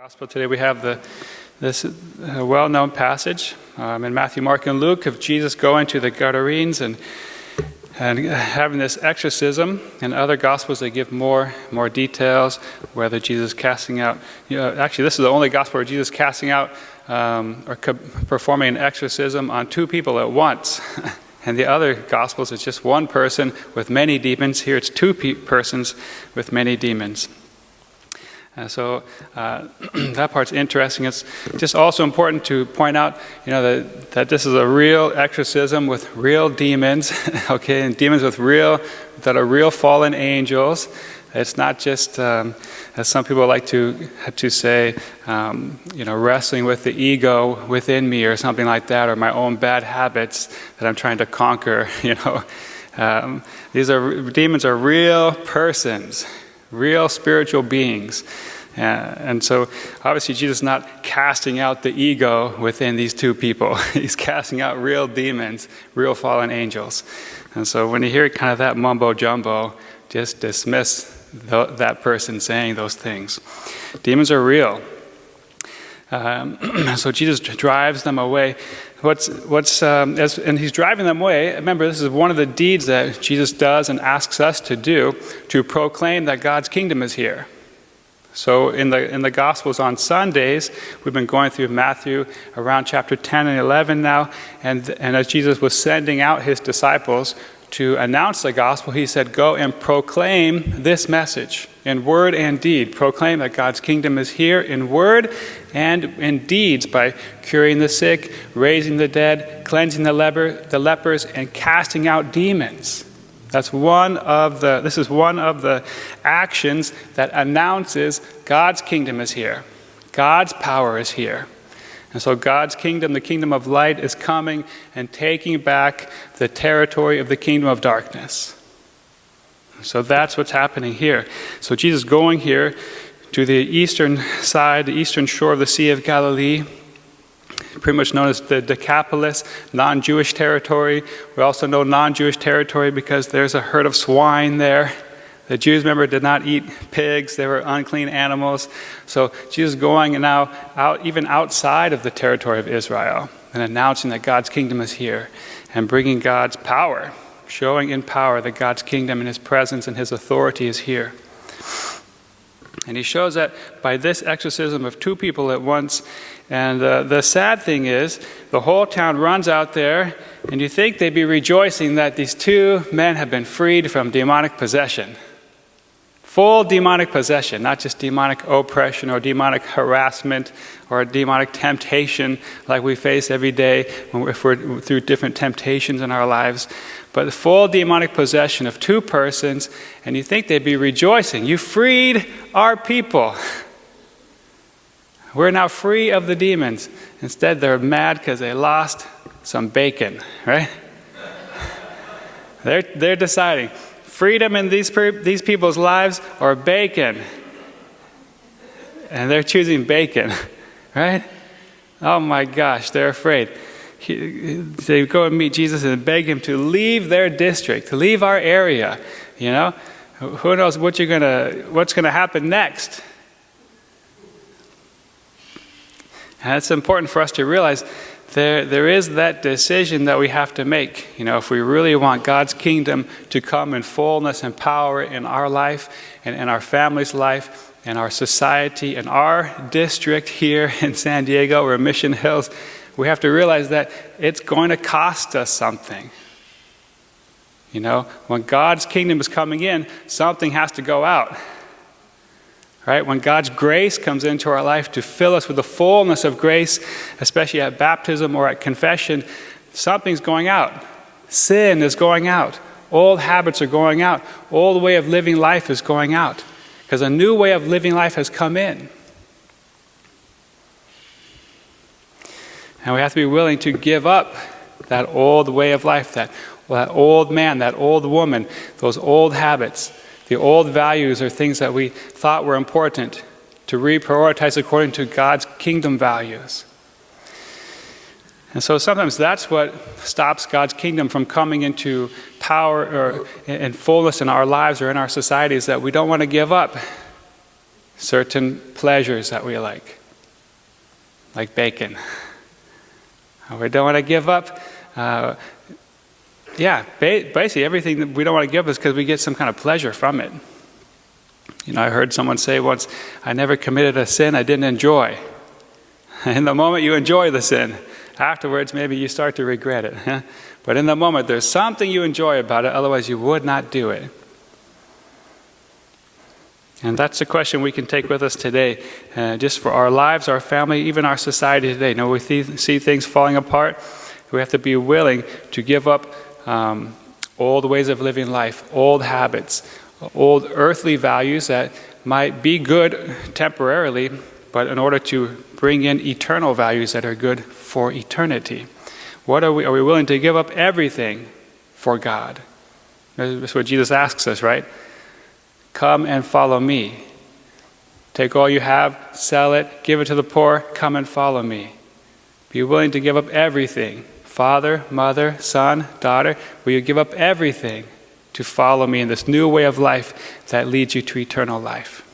Gospel today we have this well-known passage in Matthew, Mark, and Luke of Jesus going to the Gadarenes and having this exorcism. In other Gospels, they give more details, whether Jesus casting out. Actually, this is the only Gospel where Jesus casting out or performing an exorcism on two people at once. And the other Gospels, it's just one person with many demons. Here, it's two persons with many demons. So that part's interesting. It's just also important to point out, that this is a real exorcism with real demons, okay, and demons that are real fallen angels. It's not just, as some people like to say, wrestling with the ego within me or something like that, or my own bad habits that I'm trying to conquer. Demons are real persons. Real spiritual beings. And so obviously Jesus is not casting out the ego within these two people. He's casting out real demons, real fallen angels. And so when you hear kind of that mumbo jumbo, just dismiss that person saying those things. Demons are real. So Jesus drives them away. And he's driving them away. Remember, this is one of the deeds that Jesus does and asks us to do, to proclaim that God's kingdom is here. So in the Gospels on Sundays, we've been going through Matthew around chapter 10 and 11 now, and as Jesus was sending out his disciples to announce the gospel, he said, go and proclaim this message in word and deed. Proclaim that God's kingdom is here in word and in deeds by curing the sick, raising the dead, cleansing the lepers, and casting out demons. This is one of the actions that announces God's kingdom is here. God's power is here. And so God's kingdom, the kingdom of light, is coming and taking back the territory of the kingdom of darkness. So that's what's happening here. So Jesus going here to the eastern side, the eastern shore of the Sea of Galilee, pretty much known as the Decapolis, non-Jewish territory. We also know non-Jewish territory because there's a herd of swine there. The Jews, remember, did not eat pigs. They were unclean animals. So Jesus going now out, even outside of the territory of Israel, and announcing that God's kingdom is here and bringing God's power, showing in power that God's kingdom and his presence and his authority is here. And he shows that by this exorcism of two people at once. And the sad thing is, the whole town runs out there, and you think they'd be rejoicing that these two men have been freed from demonic possession. Full demonic possession, not just demonic oppression or demonic harassment or demonic temptation like we face every day if we're through different temptations in our lives, but the full demonic possession of two persons, and you think they'd be rejoicing. You freed our people. We're now free of the demons. Instead, they're mad because they lost some bacon, right? They're deciding. Freedom in these people's lives or bacon. And they're choosing bacon, right? Oh my gosh, they're afraid. They go and meet Jesus and beg him to leave their district, to leave our area. Who knows what's gonna happen next? And it's important for us to realize there is that decision that we have to make. If we really want God's kingdom to come in fullness and power in our life and in our family's life and our society and our district here in San Diego or Mission Hills, we have to realize that it's going to cost us something. When God's kingdom is coming in, something has to go out. Right? When God's grace comes into our life to fill us with the fullness of grace, especially at baptism or at confession, something's going out. Sin is going out. Old habits are going out. Old way of living life is going out. Because a new way of living life has come in. And we have to be willing to give up that old way of life, that old man, that old woman, those old habits. The old values are things that we thought were important, to reprioritize according to God's kingdom values. And so sometimes that's what stops God's kingdom from coming into power or in fullness in our lives or in our societies, that we don't want to give up certain pleasures that we like bacon. We don't want to give up. Basically everything that we don't want to give up is because we get some kind of pleasure from it. I heard someone say once, I never committed a sin I didn't enjoy. In the moment you enjoy the sin. Afterwards, maybe you start to regret it. But in the moment, there's something you enjoy about it, otherwise you would not do it. And that's the question we can take with us today, just for our lives, our family, even our society today. We see things falling apart. We have to be willing to give up old ways of living life, old habits, old earthly values that might be good temporarily, but in order to bring in eternal values that are good for eternity. Are we willing to give up everything for God? That's what Jesus asks us, right? Come and follow me. Take all you have, sell it, give it to the poor, come and follow me. Be willing to give up everything. Father, mother, son, daughter, will you give up everything to follow me in this new way of life that leads you to eternal life?